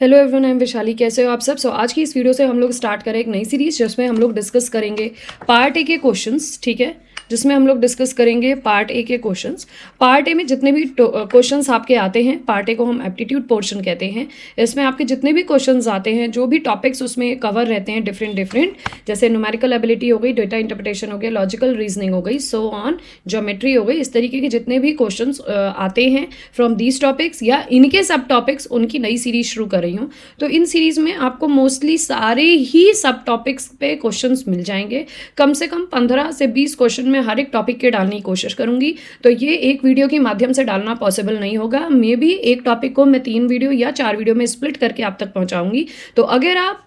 Hello everyone, I am Vaishali. कैसे हो आप सब? आज की इस वीडियो से हम लोग स्टार्ट करें एक नई सीरीज जिसमें हम लोग डिस्कस करेंगे पार्ट ए के क्वेश्चंस। ठीक है, जिसमें हम लोग डिस्कस करेंगे पार्ट ए के क्वेश्चंस। पार्ट ए में जितने भी क्वेश्चंस आपके आते हैं, पार्ट ए को हम एप्टीट्यूड पोर्शन कहते हैं। इसमें आपके जितने भी क्वेश्चंस आते हैं, जो भी टॉपिक्स उसमें कवर रहते हैं डिफरेंट, जैसे न्यूमेरिकल एबिलिटी हो गई, डेटा इंटरप्रिटेशन हो गया, लॉजिकल रीजनिंग हो गई, सो ऑन, ज्योमेट्री हो गई, इस तरीके के जितने भी क्वेश्चंस आते हैं फ्रॉम दीज टॉपिक्स या इनके सब टॉपिक्स, उनकी नई सीरीज शुरू कर रही हूँ। तो इन सीरीज में आपको मोस्टली सारे ही सब टॉपिक्स पे क्वेश्चंस मिल जाएंगे। कम से कम 15 से 20 क्वेश्चन में हर एक टॉपिक के डालने की कोशिश करूंगी। तो ये एक वीडियो के माध्यम से डालना पॉसिबल नहीं होगा। मे बी एक टॉपिक को मैं 3 वीडियो या 4 वीडियो में स्प्लिट करके आप तक पहुंचाऊंगी। तो अगर आप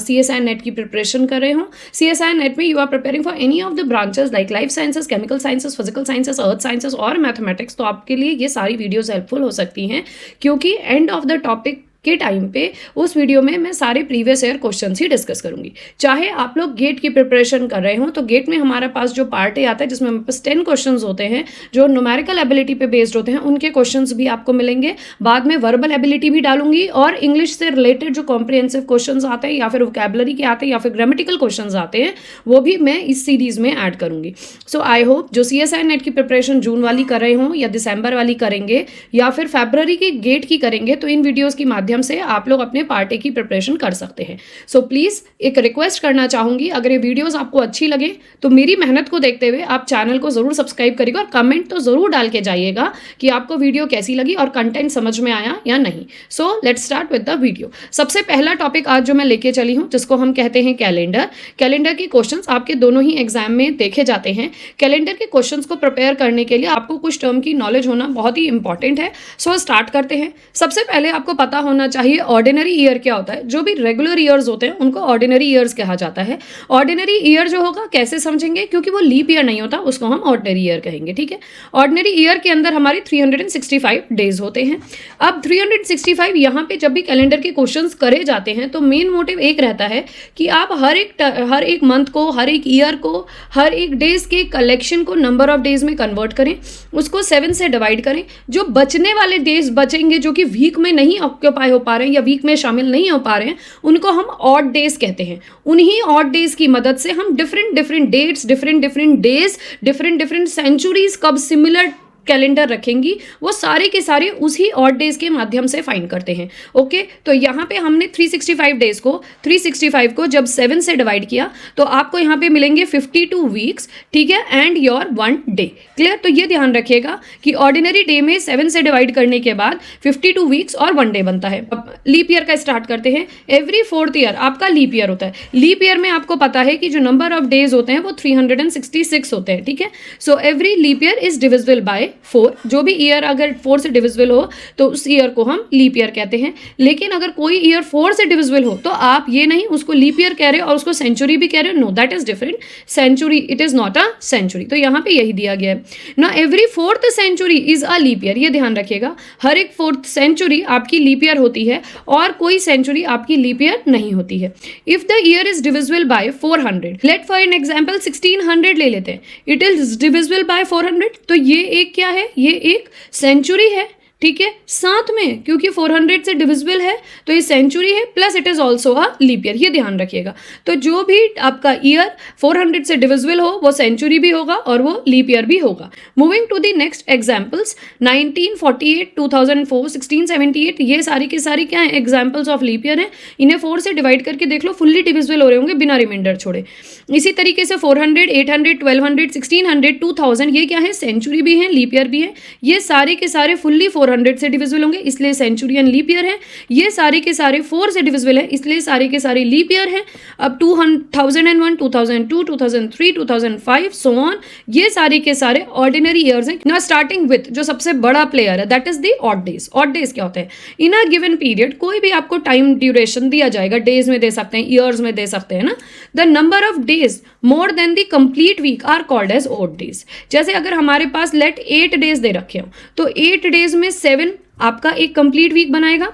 CSI नेट की प्रिपरेशन कर रहे हो, CSI नेट में you are preparing for any of the branches like life sciences, chemical sciences, physical sciences, earth sciences और मैथमेटिक्स, तो आपके लिए ये सारी वीडियोज हेल्पफुल हो सकती हैं, क्योंकि एंड ऑफ द टॉपिक के टाइम पे उस वीडियो में मैं सारे प्रीवियस ईयर क्वेश्चंस ही डिस्कस करूंगी। चाहे आप लोग गेट की प्रिपरेशन कर रहे हो, तो गेट में हमारे पास जो पार्ट ए आता है जिसमें हमारे पास 10 क्वेश्चंस होते हैं जो न्यूमेरिकल एबिलिटी पे बेस्ड होते हैं, उनके क्वेश्चंस भी आपको मिलेंगे। बाद में वर्बल एबिलिटी भी डालूंगी और इंग्लिश से रिलेटेड जो कॉम्प्रिहेंसिव क्वेश्चंस आते हैं या फिर वोकैबुलरी के आते हैं या फिर ग्रामेटिकल क्वेश्चंस आते हैं, वो भी मैं इस सीरीज में ऐड करूंगी। सो आई होप जो CSI नेट की प्रिपरेशन जून वाली कर रहे हो या दिसंबर वाली करेंगे या फिर फरवरी की गेट की करेंगे, तो इन वीडियोज की माध्यम से आप लोग अपने पार्ट ए की प्रिपरेशन कर सकते हैं। सो प्लीज़ एक रिक्वेस्ट करना चाहूंगी, अगर ये वीडियोस आपको अच्छी लगे तो मेरी मेहनत को देखते हुए आप चैनल को ज़रूर सब्सक्राइब करिएगा और कमेंट तो ज़रूर डाल के जाइएगा कि आपको वीडियो कैसी लगी और कंटेंट समझ में आया या नहीं। So let's start with the video. सबसे पहला टॉपिक आज जो मैं लेके चली हूँ, जिसको हम कहते हैं कैलेंडर। कैलेंडर के क्वेश्चंस आपके दोनों ही एग्जाम में देखे जाते हैं। कैलेंडर के क्वेश्चंस को प्रिपेयर करने के लिए आपको कुछ टर्म की नॉलेज होना बहुत ही इंपॉर्टेंट है। सो स्टार्ट करते हैं। सबसे पहले आपको पता होना चाहिए ऑर्डिनरी ईयर क्या होता है। जो भी रेगुलर ईयर्स होते हैं उनको ऑर्डिनरी ईयर्स कहा जाता है। ऑर्डिनरी ईयर जो होगा कैसे समझेंगे, क्योंकि वो लीप ईयर नहीं होता, उसको हम ऑर्डिनरी ईयर कहेंगे। ठीक है, ऑर्डिनरी ईयर के अंदर हमारी 365 डेज होते हैं। अब 365 यहाँ पे जब भी कैलेंडर के क्वेश्चंस करे जाते हैं तो मेन मोटिव एक रहता है कि आप हर एक मंथ को, हर एक ईयर को, हर एक डेज के कलेक्शन को नंबर ऑफ डेज में कन्वर्ट करें, उसको 7 से डिवाइड करें। जो बचने वाले डेज बचेंगे, जो कि वीक में नहीं ऑक्यूपाई हो पा रहे हैं या वीक में शामिल नहीं हो पा रहे हैं, उनको हम ऑड डेज कहते हैं। उन्हीं ऑड डेज की मदद से हम different dates, different days, different centuries कब सिमिलर कैलेंडर रखेंगी, वो सारे के सारे उसी ऑड डेज के माध्यम से फाइंड करते हैं। ओके, तो यहाँ पे हमने 365 डेज को 365 को जब 7 से डिवाइड किया तो आपको यहाँ पे मिलेंगे 52 वीक्स। ठीक है, एंड योर 1 डे। क्लियर? तो ये ध्यान रखिएगा कि ऑर्डिनरी डे में 7 से डिवाइड करने के बाद 52 वीक्स और 1 डे बनता है। अब लीप ईयर का स्टार्ट करते हैं। एवरी 4th ईयर आपका लीप ईयर होता है। लीप ईयर में आपको पता है कि जो नंबर ऑफ डेज होते हैं वो 366 होते हैं। ठीक है, so every leap year is divisible by 4। जो भी ईयर अगर 4 से डिविजिबल हो तो उस ईयर को हम लीप ईयर कहते हैं। लेकिन अगर कोई ईयर 4 से डिविजिबल हो तो आप ये नहीं उसको लीप ईयर कह रहे हो और उसको सेंचुरी भी कह रहे हो। No, that is different. Century, it is not a century. तो यहाँ पे यही दिया गया है ना, every 4th century is a leap year. ये ध्यान रखिएगा, हर एक 4th सेंचुरी आपकी लीप ईयर होती है और कोई सेंचुरी आपकी लीप ईयर नहीं होती है। If the year is divisible by 400, let for an example 1600 ले लेते हैं, इट इज डिविजिबल बाय 400, तो ये एक क्या है, ये एक सेंचुरी है। ठीक है, साथ में क्योंकि 400 से डिविजिबल है तो ये सेंचुरी है, plus it is also a leap year. ये ध्यान रखिएगा। तो जो भी आपका ईयर 400 से डिविजिबल हो वो सेंचुरी भी होगा और वो लीप ईयर भी होगा। Moving to the next examples, 1948, 2004, 1678, ये सारी की सारी क्या है, एग्जाम्पल्स ऑफ लीप ईयर है। इन्हें 4 से डिवाइड करके देख लो, फुल्ली डिविजिबल हो रहे होंगे बिना रिमाइंडर छोड़े। इसी तरीके से 400, 800, 1200, 1600, 2000, ये क्या है, सेंचुरी भी है, लीप ईयर भी है। ये सारे के सारे फुल्ली 400 से डिविजिबल होंगे, इसलिए सेंचुरी एंड लीप ईयर है। ये सारे के सारे 4 से डिविजिबल है, इसलिए सारे के सारे लीप ईयर है। अब 2001, 2002, 2003, 2005, सो ऑन, ये सारे के सारे ऑर्डिनरी ईयर्स हैं। नाउ स्टार्टिंग विथ जो सबसे बड़ा प्लेयर है, that is the odd days. Odd days क्या होता है, इन अ गिवन पीरियड कोई भी आपको टाइम ड्यूरेशन दिया जाएगा, डेज में दे सकते हैं, ईयर्स में दे सकते हैं ना। The number of days more than the complete week are called as odd days. जैसे अगर हमारे पास लेट 8 डेज दे रखे हो तो 8 डेज में 7 आपका एक कंप्लीट वीक बनाएगा,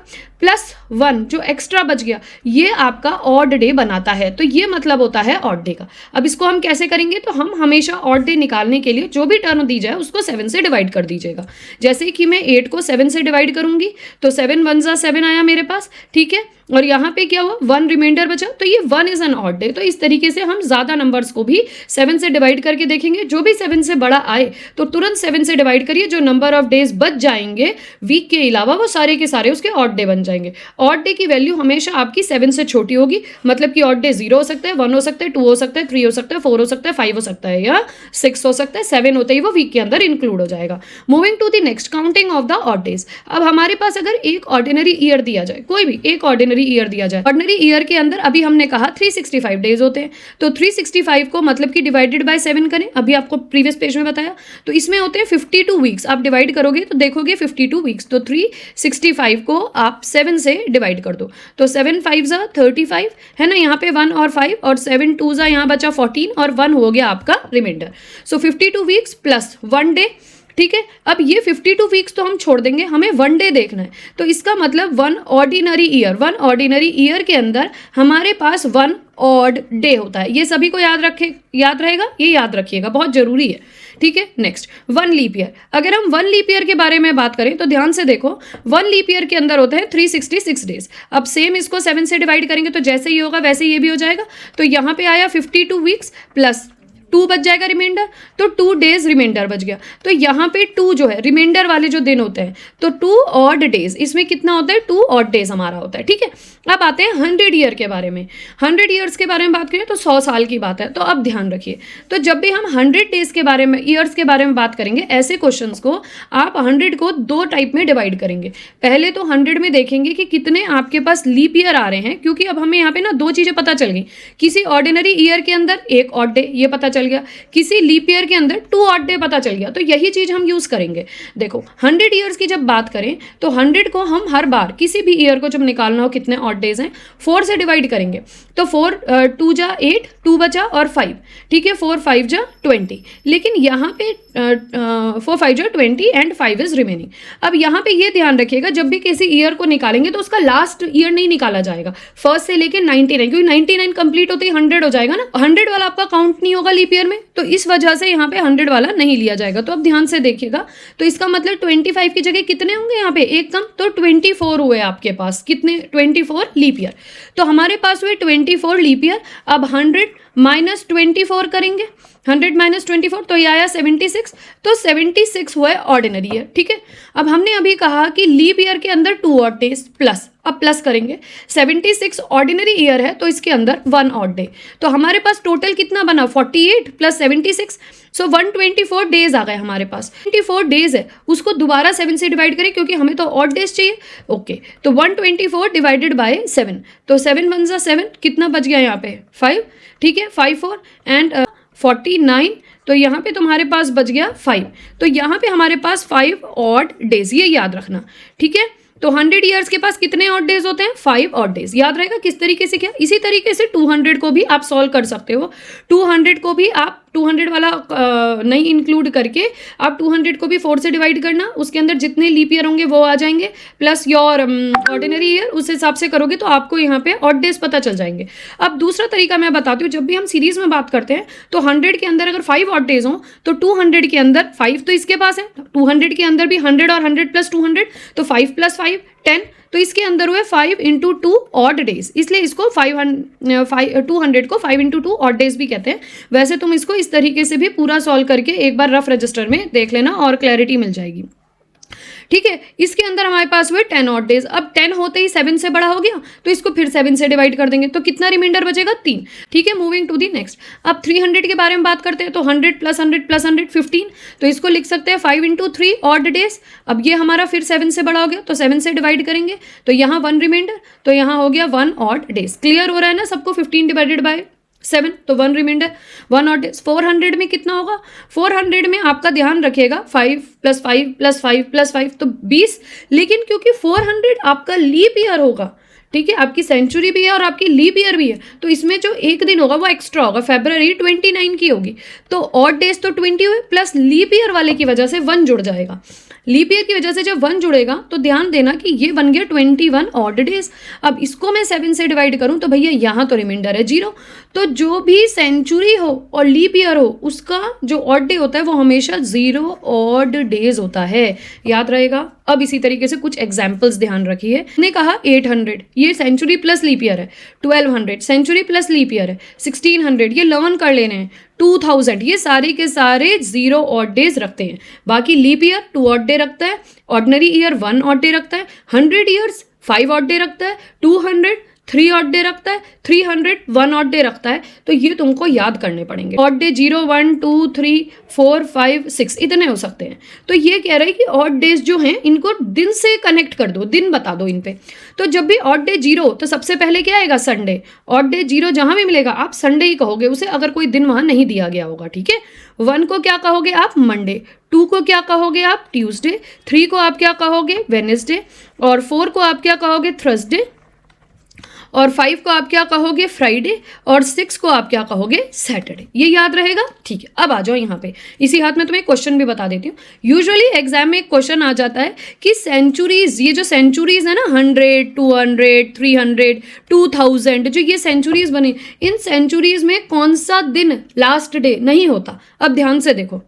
+1 जो एक्स्ट्रा बच गया, ये आपका ऑड डे बनाता है। तो ये मतलब होता है ऑड डे का। अब इसको हम कैसे करेंगे, तो हम हमेशा ऑड डे निकालने के लिए जो भी टर्म दी जाए उसको 7 से डिवाइड कर दीजिएगा। जैसे कि मैं 8 को 7 से डिवाइड करूंगी तो 7 1 जा 7 आया मेरे पास, ठीक है। और यहाँ पे क्या हुआ, 1 रिमाइंडर बचा, तो ये 1 इज एन ऑड डे। तो इस तरीके से हम ज़्यादा नंबर्स को भी 7 से डिवाइड करके देखेंगे। जो भी 7 से बड़ा आए तो तुरंत 7 से डिवाइड करिए। जो नंबर ऑफ डेज बच जाएंगे वीक के अलावा, वो सारे के सारे उसके ऑड डे बन जाएंगे। ऑड डे की वैल्यू हमेशा आपकी 7 से छोटी होगी, मतलब कि ऑड डे 0 हो सकता है, 1 हो सकता है, 2 हो सकता है, 3 हो सकता है, 4 हो सकता है, 5 हो सकता है या 6 हो सकता है। 7 होते ही वो वीक के अंदर इंक्लूड हो जाएगा। Moving to the next, counting of the odd days. अब हमारे पास अगर एक ऑर्डिनरी ईयर दिया जाए, कोई भी एक ऑर्डिनरी ईयर दिया जाए, ऑर्डिनरी ईयर के अंदर अभी हमने कहा 365 डेज होते हैं, तो 365 को मतलब कि डिवाइडेड बाय 7 करें। अभी आपको प्रीवियस पेज में बताया, तो इसमें होते हैं 52 वीक्स। आप डिवाइड करोगे तो देखोगे 52 वीक्स, तो 365 को आप 7 से डिवाइड कर दो, तो 7 5 जा 35 है ना, यहाँ पे 1 और 5 और 7 2 जा यहाँ बचा 14 और 1 हो गया आपका रिमाइंडर। सो 52 वीक्स प्लस 1 डे, ठीक है। अब ये 52 वीक्स तो हम छोड़ देंगे, हमें 1 डे देखना है। तो इसका मतलब 1 ऑर्डिनरी ईयर के अंदर हमारे पास 1 ऑड डे होता है। ये सभी को याद रहेगा, ये याद रखिएगा, बहुत जरूरी है, ठीक है। Next, 1 leap year. अगर हम 1 लीप ईयर के बारे में बात करें तो ध्यान से देखो, 1 लीप ईयर के अंदर होता है 366 डेज। अब सेम इसको 7 से डिवाइड करेंगे तो जैसे ही होगा वैसे ये भी हो जाएगा। तो यहाँ पे आया 52 वीक्स प्लस 2 बच जाएगा रिमाइंडर, तो 2 डेज रिमाइंडर बच गया। तो यहाँ पे 2 जो है रिमाइंडर वाले जो दिन होते हैं, तो 2 ऑड डेज, इसमें कितना होता है 2 ऑड डेज हमारा होता है, ठीक है। अब आते हैं 100 ईयर के बारे में। 100 ईयर्स के बारे में बात करें तो 100 साल की बात है। तो अब ध्यान रखिए, तो जब भी हम 100 डेज के बारे में, ईयर्स के बारे में बात करेंगे, ऐसे क्वेश्चंस को आप 100 को 2 टाइप में डिवाइड करेंगे। पहले तो 100 में देखेंगे कि कितने आपके पास लीप ईयर आ रहे हैं, क्योंकि अब हमें यहाँ पे ना 2 चीज़ें पता चल गई। किसी ऑर्डिनरी ईयर के अंदर 1 ऑड डे, ये पता चल गया, किसी लीप ईयर के अंदर 2 ऑड डे पता चल गया। तो यही चीज हम यूज करेंगे। देखो 100 ईयर्स की जब बात करें तो 100 को हम हर बार किसी भी ईयर को जब निकालना हो कितने ऑड डेज हैं 4 से डिवाइड करेंगे। तो 4 2 जा 8, 2 बचा और 5, ठीक है, 4 5 जा 20। लेकिन यहाँ पे 4 5 जा 20 एंड 5 इज रिमेनिंग। अब यहाँ पे ये ध्यान रखिएगा, जब भी किसी ईयर को निकालेंगे तो उसका लास्ट ईयर नहीं निकाला जाएगा, फर्स्ट से लेके 99, क्योंकि 99 कंप्लीट होते ही 100 हो जाएगा ना। 100 वाला आपका काउंट नहीं होगा लीप ईयर में, तो इस वजह से यहाँ पे 100 वाला नहीं लिया जाएगा। तो अब ध्यान से देखिएगा, तो इसका मतलब 25 की जगह कितने होंगे यहाँ पे, एक कम, तो 24 हुए आपके पास। कितने, 24 लीप ईयर। तो हमारे पास हुए 24 लीप ईयर। अब 100 माइनस 24 करेंगे, 100 माइनस 24 तो ये आया 76। तो 76 हुआ है ऑर्डिनरी ईयर, ठीक है। अब हमने अभी कहा कि लीप ईयर के अंदर 2 ऑड डेज प्लस, अब प्लस करेंगे, 76 ऑर्डिनरी ईयर है तो इसके अंदर 1 ऑड डे। तो हमारे पास टोटल कितना बना, 48 प्लस 76, सो 124 डेज आ गए हमारे पास। 24 डेज है, उसको दोबारा 7 से डिवाइड करें क्योंकि हमें तो ऑड डेज चाहिए। ओके, तो 124 डिवाइडेड बाय 7, तो 7 1 जा 7, कितना बच गया यहाँ पे 5, ठीक है, 5 4 एंड 49, तो यहाँ पे तुम्हारे पास बच गया 5। तो यहाँ पे हमारे पास 5 ऑड डेज, ये याद रखना, ठीक है। तो 100 ईयर्स के पास कितने ऑड डेज होते हैं, 5 ऑड डेज। याद रहेगा किस तरीके से, क्या इसी तरीके से 200 को भी आप सॉल्व कर सकते हो। 200 को भी आप 200 वाला नहीं इंक्लूड करके आप 200 को भी 4 से डिवाइड करना, उसके अंदर जितने लीप ईयर होंगे वो आ जाएंगे, प्लस योर ऑर्डिनरी ईयर, उस हिसाब से करोगे तो आपको यहाँ पे ऑड डेज पता चल जाएंगे। अब दूसरा तरीका मैं बताती हूँ, जब भी हम सीरीज में बात करते हैं तो 100 के अंदर अगर 5 ऑड डेज हों तो 200 के अंदर 5 तो इसके पास है, 200 के अंदर भी 100 और 100 प्लस 200, तो 5 प्लस 5 10, तो इसके अंदर हुए 5 इंटू 2 ऑड डेज, इसलिए इसको 200 को 5 इंटू 2 ऑड डेज भी कहते हैं। वैसे तुम इसको इस तरीके से भी पूरा सॉल्व करके एक बार रफ रजिस्टर में देख लेना और क्लैरिटी मिल जाएगी, ठीक है। इसके अंदर हमारे पास हुए 10 ऑड डेज। अब 10 होते ही 7 से बड़ा हो गया तो इसको फिर 7 से डिवाइड कर देंगे, तो कितना रिमाइंडर बचेगा 3, ठीक है। मूविंग टू दी नेक्स्ट, अब 300 के बारे में बात करते हैं, तो 100 प्लस 100 प्लस 100 15, तो इसको लिख सकते हैं 5 इंटू 3 ऑड डेज। अब ये हमारा फिर 7 से बड़ा हो गया तो 7 से डिवाइड करेंगे, तो यहाँ 1 रिमाइंडर, तो यहाँ हो गया 1 ऑड डेज। क्लियर हो रहा है ना सबको, 15 डिवाइडेड बाय 7, तो 1 रिमाइंडर 1 ऑड डेज। 400 में कितना होगा, 400 में आपका ध्यान रखिएगा 5 प्लस 5 प्लस 5 प्लस 5 तो 20, लेकिन क्योंकि 400 आपका लीप ईयर होगा, ठीक है, आपकी सेंचुरी भी है और आपकी लीप ईयर भी है, तो इसमें जो एक दिन होगा वो एक्स्ट्रा होगा, फरवरी 29 की होगी, तो ऑड डेज तो 20 हुए प्लस लीप ईयर वाले की वजह से 1 जुड़ जाएगा। लीप ईयर की वजह से जब 1 जुड़ेगा तो ध्यान देना कि ये बन गया 21 ऑड डेज। अब इसको मैं 7 से डिवाइड करूं तो भैया यहाँ तो रिमाइंडर है 0। तो जो भी सेंचुरी हो और लीप ईयर हो उसका जो ऑड डे होता है वो हमेशा 0 ऑड डेज होता है, याद रहेगा। अब इसी तरीके से कुछ एग्जाम्पल्स ध्यान रखिए। ने कहा 800, ये सेंचुरी प्लस लीप ईयर है। 1200 सेंचुरी प्लस लीप ईयर है। 1600 ये लर्न कर लेने हैं। 2000 ये सारे के सारे 0 ऑड डेज रखते हैं। बाकी लीप ईयर 2 ऑड डे रखता है, ऑर्डिनरी ईयर 1 ऑड डे रखता है, 100 ईयर्स 5 ऑड डे रखता है, 200 3 ऑड डे रखता है, 300 1 ऑड डे रखता है। तो ये तुमको याद करने पड़ेंगे। ऑड डे 0 1 2 3 4 5 6 इतने हो सकते हैं। तो ये कह रहा है कि ऑड डेज जो हैं इनको दिन से कनेक्ट कर दो, दिन बता दो इन पे। तो जब भी ऑड डे 0 तो सबसे पहले क्या आएगा? संडे। ऑड डे 0 जहां भी मिलेगा आप संडे ही कहोगे उसे, अगर कोई दिन वहां नहीं दिया गया होगा, ठीक है। 1 को क्या कहोगे आप? मंडे। 2 को क्या कहोगे आप? ट्यूसडे। 3 को आप क्या कहोगे? वेडनेसडे। और 4 को आप क्या कहोगे? थर्सडे। और 5 को आप क्या कहोगे? फ्राइडे। और 6 को आप क्या कहोगे? सैटरडे। ये याद रहेगा, ठीक है। अब आ जाओ यहाँ पे, इसी हाथ में तुम्हें क्वेश्चन भी बता देती हूँ। यूजुअली एग्जाम में एक क्वेश्चन आ जाता है कि सेंचुरीज, ये जो सेंचुरीज है ना 100 200 300 2000 जो ये सेंचुरीज बनी, इन सेंचुरीज में कौन सा दिन लास्ट डे नहीं होता। अब ध्यान से देखो,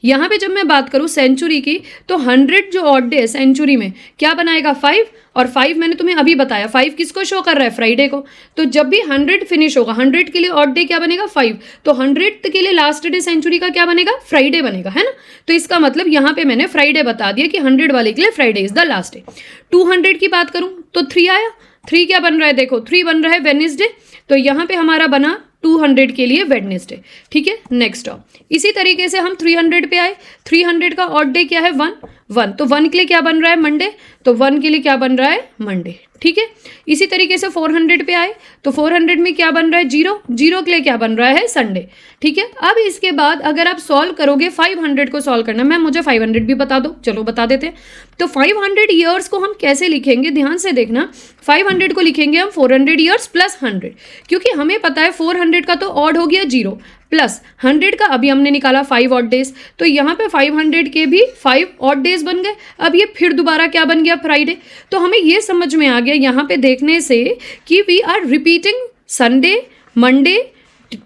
यहाँ पे जब मैं बात करूँ सेंचुरी की तो 100 जो ऑड डे है सेंचुरी में क्या बनाएगा? 5। और 5 मैंने तुम्हें अभी बताया 5 किसको शो कर रहा है? फ्राइडे को। तो जब भी 100 फिनिश होगा 100 के लिए ऑड डे क्या बनेगा? 5। तो 100 के लिए लास्ट डे सेंचुरी का क्या बनेगा? फ्राइडे बनेगा, है ना। तो इसका मतलब यहाँ पे मैंने फ्राइडे बता दिया कि 100 वाले के लिए Friday is the last day. 200 की बात करूँ तो 3 आया। 3 क्या बन रहा है? देखो 3 बन रहा है वेडनेसडे। तो यहाँ पे हमारा बना 200 के लिए वेडनेसडे, ठीक है। नेक्स्ट ऑफ इसी तरीके से हम 300 पे आए। 300 का ऑड डे क्या है? 1। तो 1 के लिए क्या बन रहा है? मंडे। तो 1 के लिए क्या बन रहा है? मंडे, ठीक है। इसी तरीके से 400 पे आए तो 400 में क्या बन रहा है? 0। 0 के लिए क्या बन रहा है? संडे, ठीक है। अब इसके बाद अगर आप सॉल्व करोगे 500 को सॉल्व करना, मैम मुझे 500 भी बता दो, चलो बता देते हैं। तो 500 ईयर्स को हम कैसे लिखेंगे? ध्यान से देखना। 500 को लिखेंगे हम 400 ईयर्स प्लस 100, क्योंकि हमें पता है 400 का तो ऑड हो गया 0 प्लस 100 का अभी हमने निकाला 5 ऑड डेज। तो यहाँ पे 500 के भी 5 ऑड डेज बन गए। अब ये फिर दोबारा क्या बन गया? फ्राइडे। तो हमें ये समझ में आ गया यहाँ पे देखने से कि we are repeating Sunday, Monday,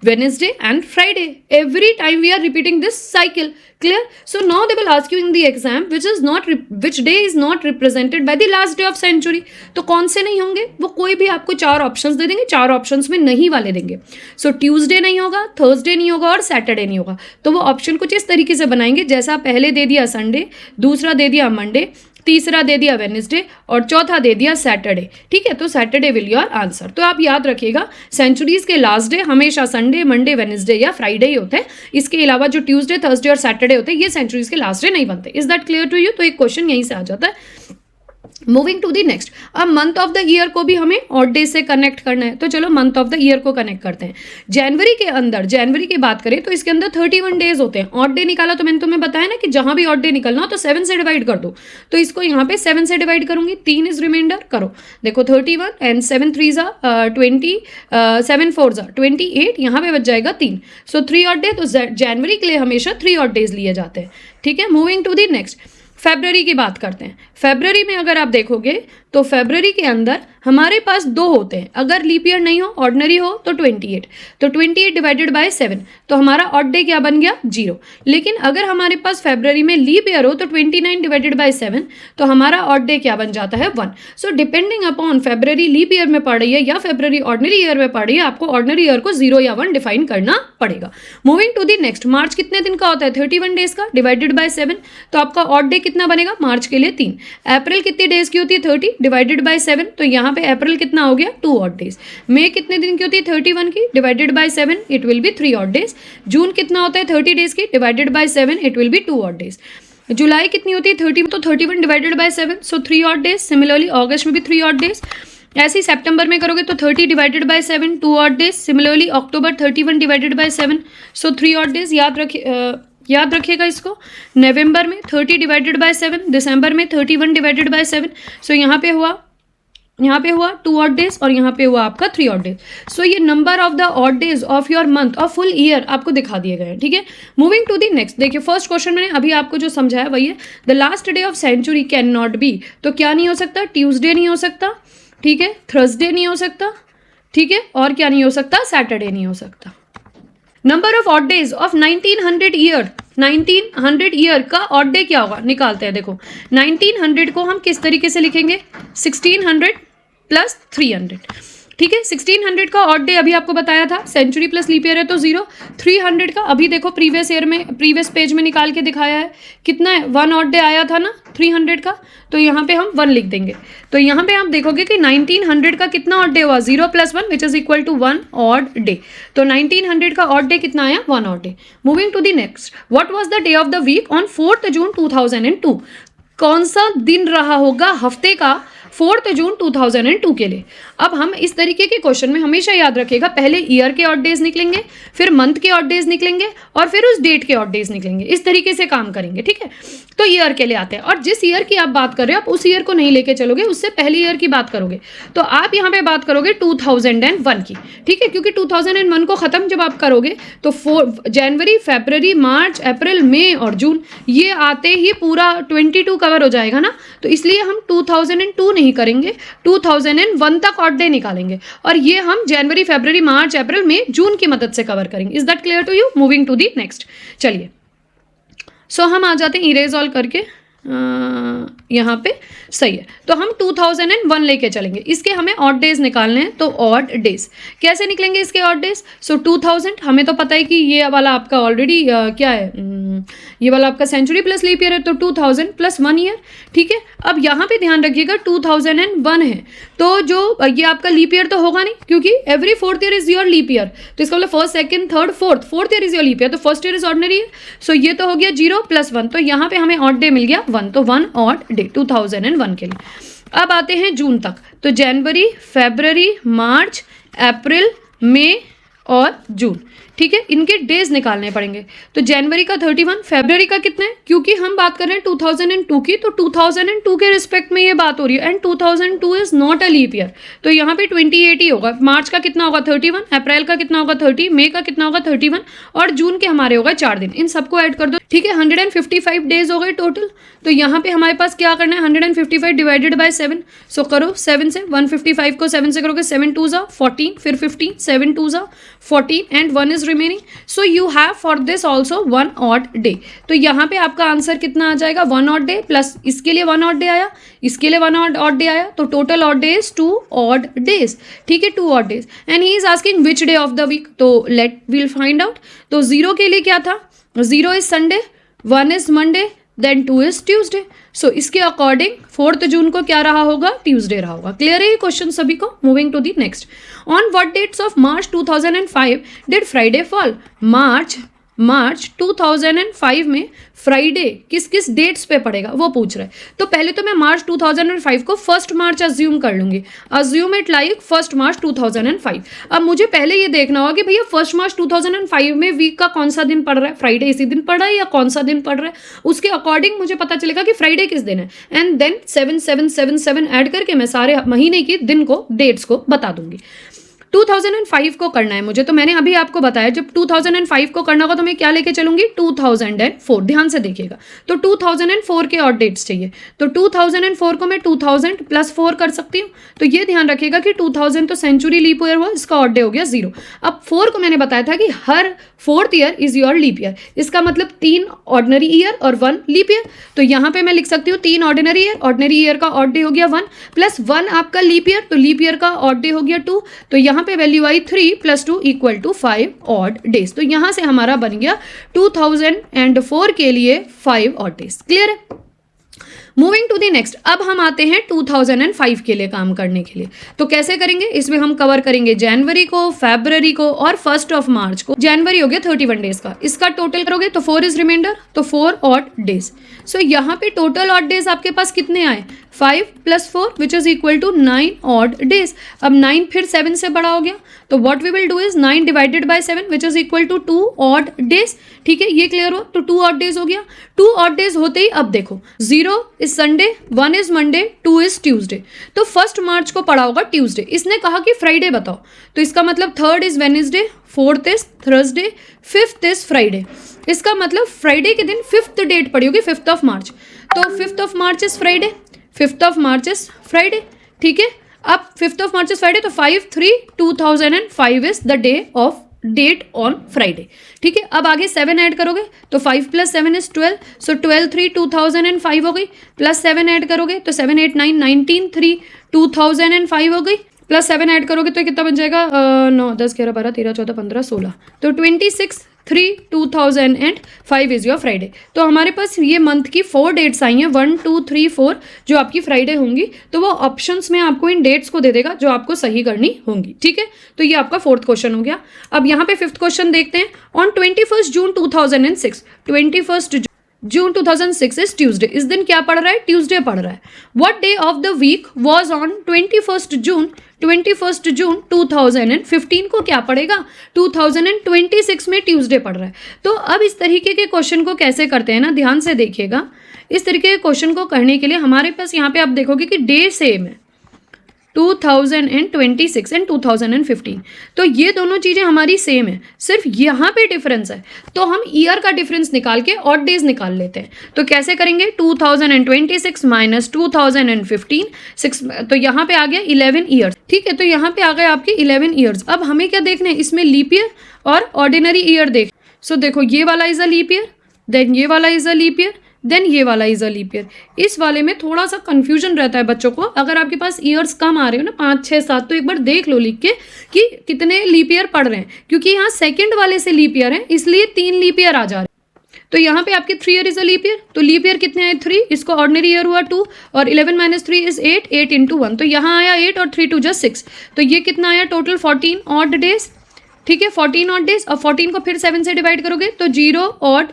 Wednesday and Friday. Every time we are repeating this cycle. Clear? So now they will ask you in the exam which day is not represented by the last day of century. तो कौन से नहीं होंगे? वो कोई भी आपको 4 options दे देंगे, 4 ऑप्शंस में नहीं वाले देंगे। सो ट्यूसडे नहीं होगा, थर्सडे नहीं होगा और सैटरडे नहीं होगा। तो वो ऑप्शन कुछ इस तरीके से बनाएंगे जैसा पहले दे दिया संडे, दूसरा दे दिया मंडे, तीसरा दे दिया वेडनेसडे और चौथा दे दिया सैटरडे, ठीक है। तो सैटरडे विल योर आंसर। तो आप याद रखिएगा सेंचुरीज के लास्ट डे हमेशा संडे, मंडे, वेडनेसडे या फ्राइडे ही होते हैं। इसके अलावा जो ट्यूसडे, थर्सडे और सैटरडे होते हैं ये सेंचुरीज के लास्ट डे नहीं बनते। Is that clear to you? तो एक क्वेश्चन यहीं से आ जाता है। मूविंग टू दी नेक्स्ट, अब मंथ ऑफ द ईयर को भी हमें ऑड डे से कनेक्ट करना है। तो चलो मंथ ऑफ द ईयर को कनेक्ट करते हैं। जनवरी के अंदर, जनवरी की बात करें तो इसके अंदर 31 डेज होते हैं। ऑड डे निकाला तो मैंने तुम्हें बताया ना कि जहां भी ऑड डे निकलना हो तो 7 से डिवाइड कर दो। तो इसको यहाँ पे 7 से डिवाइड करूंगी, 3 इज रिमाइंडर करो। देखो 31 एंड 7 3 जा 20, 7 4 जा 28, यहाँ पे बच जाएगा 3। सो 3 ऑड डे। तो जनवरी के लिए हमेशा 3 ऑड डेज लिए जाते हैं, ठीक है। Moving to the next, February की बात करते हैं। फेब्रवरी में अगर आप देखोगे तो फेब्रवरी के अंदर हमारे पास 2 होते हैं। अगर लीप ईयर नहीं हो, ऑर्डिनरी हो तो 28। तो 28 डिवाइडेड बाय 7 तो हमारा ऑड डे क्या बन गया? 0। लेकिन अगर हमारे पास फेब्रवरी में लीप ईयर हो तो 29 डिवाइडेड बाय 7 तो हमारा ऑड डे क्या बन जाता है? 1। So depending upon February leap year में पड़ रही है या फेब्रवरी ऑर्डिनरी ईयर में पड़ रही है, आपको ऑर्डिनरी ईयर को 0 या 1 डिफाइन करना पड़ेगा। मूविंग टू दी नेक्स्ट, मार्च कितने दिन का होता है? 31 डेज का, डिवाइडेड बाय 7 तो आपका ऑड डे कितना बनेगा मार्च के लिए? 3। अप्रैल कितने डेज की होती है? 30 डिवाइडेड बाय 7 तो यहाँ पे अप्रैल कितना हो गया? 2 ऑड डेज। मई कितने दिन की होती है? 31 की, divided by 7 it will be 3 odd days. जून कितना होता है? 30 डेज की, divided by 7 it will be 2 odd days. जुलाई कितनी होती है? 30 तो 31 divided by 7 so 3 odd days. Similarly अगस्त में भी 3 ऑड डेज। ऐसे ही सितंबर में करोगे तो 30 divided by 7 2 odd days. Similarly October 31 divided by 7 so 3 odd days. याद रखिएगा इसको। नवंबर में 30 डिवाइडेड बाय 7, दिसंबर में 31 डिवाइडेड बाय 7 सो यहाँ पे हुआ यहाँ पे हुआ 2 ऑड डेज और यहाँ पे हुआ आपका 3 ऑड डेज. सो ये number of the odd days of your month और फुल ईयर आपको दिखा दिए गए हैं. ठीक है, मूविंग टू द नेक्स्ट. देखिए फर्स्ट क्वेश्चन मैंने अभी आपको जो समझाया वही है. The last day of century can not be. तो क्या नहीं हो सकता? ट्यूसडे नहीं हो सकता. ठीक है, थर्सडे नहीं हो सकता. ठीक है, और क्या नहीं हो सकता? सैटरडे नहीं हो सकता. Number of odd days of 1900 year. 1900 year का ऑड डे क्या होगा? निकालते हैं. देखो 1900 को हम किस तरीके से लिखेंगे? 1600 प्लस 300. ठीक है, 1600 का ऑड डे अभी आपको बताया था. सेंचुरी प्लस लीप ईयर है तो 0. 300 का अभी देखो प्रीवियस ईयर में, प्रीवियस पेज में निकाल के दिखाया है. कितना है? 1 ऑड डे आया था ना 300 का, तो यहाँ पे हम 1 लिख देंगे. तो यहाँ पे आप देखोगे कि 1900 का कितना ऑड डे हुआ? 0 + 1 which is equal to 1 odd day. तो 1900 का ऑड डे कितना आया? 1 odd day. Moving to the next. What was the day of the week on 4th June 2002? कौन सा दिन रहा होगा हफ्ते का 4th जून 2002 के लिए? अब हम इस तरीके के क्वेश्चन में हमेशा याद रखिएगा, पहले ईयर के ऑड डेज निकलेंगे, फिर मंथ के ऑड डेज निकलेंगे और फिर उस डेट के ऑड डेज निकलेंगे. इस तरीके से काम करेंगे. ठीक है, तो ईयर के लिए आते हैं. और जिस ईयर की आप बात कर रहे हो आप उस ईयर को नहीं लेके चलोगे, उससे पहले ईयर की बात करोगे. तो आप यहाँ पे बात करोगे 2001 की. ठीक है, क्योंकि 2001 को ख़त्म जब आप करोगे तो जनवरी, फरवरी, मार्च, अप्रैल, मई और जून ये आते ही पूरा 22 कवर हो जाएगा ना. तो इसलिए हम 2002 नहीं करेंगे, 2001 तक ऑड डे निकालेंगे और ये हम जनवरी, फरवरी, मार्च, अप्रैल, मई, जून की मदद से कवर करेंगे. Is that clear to you? Moving to the next. चलिए सो हम आ जाते हैं इरेज ऑल करके. यहाँ पे सही है. तो हम 2001 लेके चलेंगे. इसके हमें ऑड डेज निकालने हैं. तो ऑड डेज कैसे निकलेंगे इसके ऑड डेज? सो 2000 हमें तो पता है कि ये वाला आपका ऑलरेडी क्या है, ये वाला आपका सेंचुरी प्लस लीप ईयर है, तो 2000 + 1 ईयर. ठीक है, अब यहाँ पे ध्यान रखिएगा 2001 है तो जो ये आपका लीप ईयर तो होगा नहीं, क्योंकि every 4th year is your leap year. तो इसका मतलब 1st, 2nd, 3rd, 4th year is your leap year. तो 1st year is ordinary year. So ये तो हो गया 0 + 1. तो यहाँ पे हमें ऑड डे मिल गया 1. तो 1 ऑड डे 2001 के लिए. अब आते हैं जून तक. तो जनवरी, फरवरी, मार्च, अप्रैल, मई और जून. ठीक है, इनके डेज निकालने पड़ेंगे. तो जनवरी का 31, फरवरी का कितना है? क्योंकि हम बात कर रहे हैं 2002 की, तो 2002 के रिस्पेक्ट में ये बात हो रही है. And 2002 is not a leap year. तो यहाँ पे 28 ही होगा. मार्च का कितना होगा? 31. अप्रैल का कितना होगा? 30. मई का कितना होगा? 31. और जून के हमारे होगा 4 दिन. इन सबको ऐड कर दो. ठीक है, 155 डेज हो गए टोटल. तो यहाँ पे हमारे पास क्या करना है? 155 डिवाइडेड बाय 7. सो करो 7 से. 155 को 7 से करोगे 7 2 ज़ा 14, फिर 15, 7 2 ज़ा 14 and 1 is remaining. So you have for this also 1 odd day. तो यहाँ पे आपका आंसर कितना आ जाएगा? 1 ऑड डे प्लस इसके लिए 1 ऑड डे आया, इसके लिए 1 ऑड डे आया. तो total odd day is 2 odd days. ठीक है, 2 odd days. And he is asking which day of the week. तो लेट विल फाइंड आउट. तो 0 के लिए क्या था? 0 is Sunday, 1 is Monday, then 2 is Tuesday. So इसके अकॉर्डिंग 4th जून को क्या रहा होगा? ट्यूसडे रहा होगा. क्लियर है ये क्वेश्चन सभी को? Moving to the next. On what dates of March 2005 did Friday fall? March 2005 में फ्राइडे किस किस डेट्स पे पड़ेगा वो पूछ रहा है. तो पहले तो मैं मार्च 2005 को 1 मार्च अज्यूम कर लूंगी. अज्यूम इट लाइक 1 मार्च 2005. अब मुझे पहले ये देखना होगा कि भैया 1 मार्च 2005 में वीक का कौन सा दिन पड़ रहा है, फ्राइडे इसी दिन पड़ रहा है या कौन सा दिन पड़ रहा है. उसके अकॉर्डिंग मुझे पता चलेगा कि फ्राइडे किस दिन है. एंड देन 7777 ऐड करके मैं सारे महीने की दिन को, डेट्स को बता दूंगी. 2005 को करना है मुझे. तो मैंने अभी आपको बताया जब 2005 को करना होगा तो मैं क्या लेके चलूंगी? 2004. ध्यान से देखिएगा. तो 2004 के और डेट्स चाहिए. तो 2004 को मैं 2000 + 4 कर सकती हूँ. तो ये ध्यान रखिएगा कि 2000 तो सेंचुरी लीप ईयर हुआ, इसका ऑड डे हो गया 0. अब 4 को मैंने बताया था कि हर 4th year is your leap year. इसका मतलब 3 ऑर्डिनरी ईयर और 1 लीप ईयर. तो यहाँ पे मैं लिख सकती हूँ 3 ऑर्डिनरी ईयर का ऑड डे हो गया 1 + 1 आपका लीप ईयर. तो लीप ईयर का ऑड डे हो गया 2. तो यहाँ पे वैल्यू आई 3 + 2 = 5 ऑड डेज. तो यहां से हमारा बन गया 2004 के लिए 5 ऑड डेज. क्लियर है? Moving to the next. अब हम आते हैं 2005 के लिए काम करने के लिए. तो कैसे करेंगे? इसमें हम कवर करेंगे जनवरी को, फरवरी को और 1 मार्च को. जनवरी हो गया 31 डेज का. इसका टोटल करोगे तो 4 इज रिमाइंडर. तो 4 ऑड डेज. सो यहाँ पे टोटल ऑड डेज आपके पास कितने आए? 5 + 4 which is equal to 9 odd days. अब 9 फिर 7 से बड़ा हो गया. तो what we will do is 9 divided by 7 which is equal to 2 odd days. ठीक है, ये क्लियर हो? तो 2 ऑड डेज हो गया. 2 ऑड डेज होते ही अब देखो 0 is is Sunday, 1 is Monday, 2 is Tuesday. तो 1 मार्च को पड़ा होगा ट्यूसडे। इसने कहा कि फ्राइडे बताओ, तो इसका मतलब 3rd is Wednesday, 4th is Thursday, 5th is Friday. इसका मतलब फ्राइडे के दिन 5th डेट पड़ी होगी, 5th ऑफ मार्च। तो 5th of March is Friday, 5th of March is Friday, ठीक है। अब 5th of March is Friday, तो 5/3/2005 is the day of date on Friday, ठीक है। अब आगे 7 ऐड करोगे तो 5 + 7 इज 12, सो 12/3/2005 हो गई, प्लस 7 ऐड करोगे तो 7 8 9 19/3/2005 हो गई, प्लस 7 ऐड करोगे तो कितना बन जाएगा, 9 10 11 12 13 14 15 16, तो 26/3/2005 इज योर फ्राइडे। तो हमारे पास ये मंथ की 4 डेट्स आई हैं, 1 2 3 4 जो आपकी फ्राइडे होंगी, तो वो ऑप्शंस में आपको इन डेट्स को दे देगा जो आपको सही करनी होंगी, ठीक है। तो ये आपका 4th क्वेश्चन हो गया। अब यहाँ पे 5th क्वेश्चन देखते हैं। On 21 June 2006, 21 June 2006 is Tuesday. इस दिन क्या पड़ रहा है, ट्यूसडे पड़ रहा है। What day of the week was on 21 June 2015 को क्या पड़ेगा, 2026 में ट्यूसडे पड़ रहा है। तो अब इस तरीके के क्वेश्चन को कैसे करते हैं ना, ध्यान से देखिएगा। इस तरीके के क्वेश्चन को करने के लिए हमारे पास यहाँ पे आप देखोगे कि डे सेम है, 2026 एंड 2015, तो ये दोनों चीज़ें हमारी सेम है, सिर्फ यहाँ पे डिफरेंस है। तो हम ईयर का डिफरेंस निकाल के ऑड डेज निकाल लेते हैं। तो कैसे करेंगे, 2026 माइनस 2015, 6, तो यहाँ पे आ गया 11 ईयर्स, ठीक है। तो यहाँ पे आ गए आपके 11 ईयर्स। अब हमें क्या देखना है, इसमें लीप ईयर और ऑर्डिनरी ईयर देख। सो देखो ये वाला is a leap year, then ये वाला is a leap year, then ये वाला इज अ लीप ईयर। इस वाले में थोड़ा सा कंफ्यूजन रहता है बच्चों को। अगर आपके पास ईयर्स कम आ रहे हो ना, 5 6 7, तो एक बार देख लो लिख के कि कितने लीप ईयर पढ़ रहे हैं, क्योंकि यहाँ सेकंड वाले से लीप ईयर है, इसलिए 3 लीप ईयर आ जा रहे हैं। तो यहाँ पे आपके 3 year is a leap year, तो लीप ईयर कितने आए, 3, इसको ऑर्डिनरी ईयर हुआ 2, और 11 - 3 इज 8, 8 × 1, तो यहाँ आया 8 और 3 2 just 6, तो ये कितना आया टोटल 14 ऑड डेज, ठीक है, 14 ऑड डेज। और 14 को फिर 7 से डिवाइड करोगे तो 0 ऑड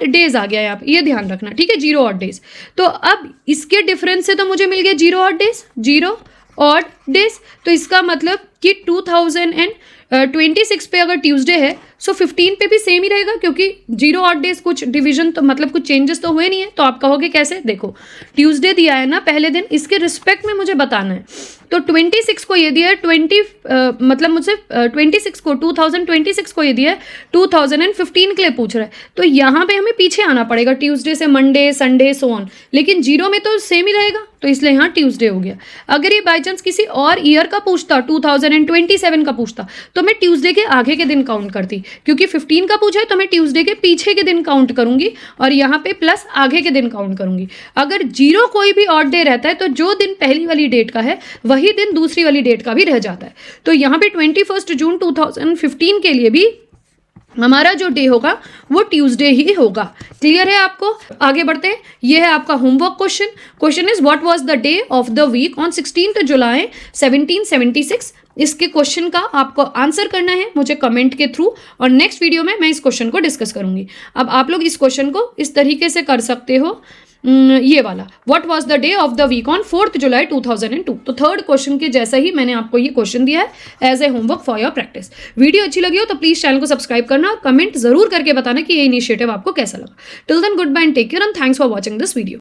डेज आ गया यहाँ पे, ये ध्यान रखना, ठीक है, 0 ऑड डेज। तो अब इसके डिफरेंस से तो मुझे मिल गया 0 ऑड डेज, 0 ऑड डेज। तो इसका मतलब कि 2026 पे अगर ट्यूसडे है, सो 15 पे भी सेम ही रहेगा, क्योंकि 0 ऑड डेज कुछ डिवीजन तो मतलब कुछ चेंजेस तो हुए नहीं है। तो आप कहोगे कैसे, देखो ट्यूसडे दिया है ना पहले दिन, इसके रिस्पेक्ट में मुझे बताना है। तो 26 को ये दिया है मतलब मुझसे 26 को 2026 को ये दिया है 2015 के लिए पूछ रहा है। तो यहाँ पे हमें पीछे आना पड़ेगा, ट्यूसडे से मंडे, संडे, सो ऑन, लेकिन 0 में तो सेम ही रहेगा, तो इसलिए यहाँ ट्यूसडे हो गया। अगर ये बाई चांस किसी और ईयर का पूछता, 2027 का पूछता, तो मैं ट्यूसडे के आगे के दिन काउंट करती, क्योंकि 15 का पूछा है तो मैं ट्यूसडे के पीछे के दिन काउंट करूंगी और यहाँ पे प्लस आगे के दिन काउंट करूंगी। अगर 0 कोई भी ऑड डे रहता है तो जो दिन पहली वाली डेट का है वही दिन दूसरी वाली डेट का भी रह जाता है। तो यहाँ पे 21 जून 2015 के लिए भी हमारा जो डे होगा वो ट्यूसडे ही होगा। क्लियर है आपको? आगे बढ़ते हैं। ये है आपका homework question. Question is what was the day of the week on 16 July 1776। इसके क्वेश्चन का आपको आंसर करना है मुझे कमेंट के थ्रू, और नेक्स्ट वीडियो में मैं इस क्वेश्चन को डिस्कस करूंगी। अब आप लोग इस क्वेश्चन को इस तरीके से कर सकते हो, ये वाला what was the day of the week on 4 July 2002। तो थर्ड क्वेश्चन के जैसा ही मैंने आपको ये क्वेश्चन दिया है as a homework for your practice. Video अच्छी लगी हो तो प्लीज चैनल को सब्सक्राइब करना, कमेंट जरूर करके बताना कि ये इनिशिएटिव आपको कैसा लगा। Till then goodbye and take care and thanks for watching this video.